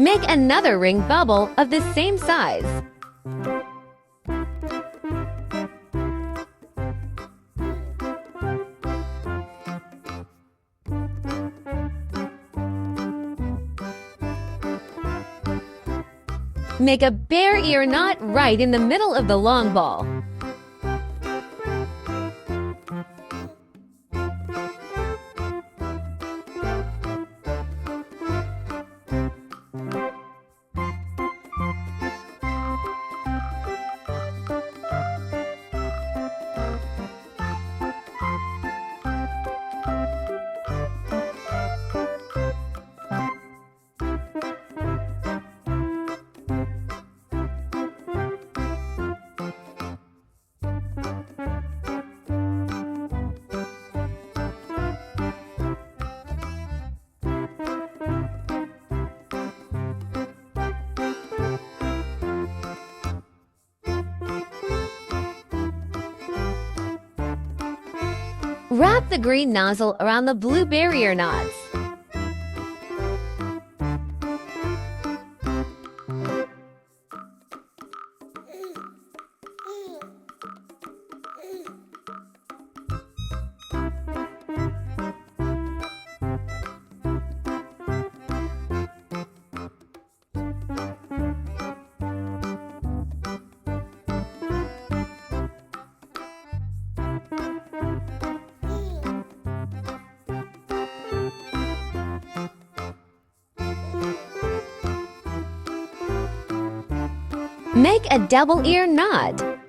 Make another ring bubble of the same size. Make a bear ear knot right in the middle of the long ball. Wrap the green nozzle around the blue barrier knots. Make a double ear knot.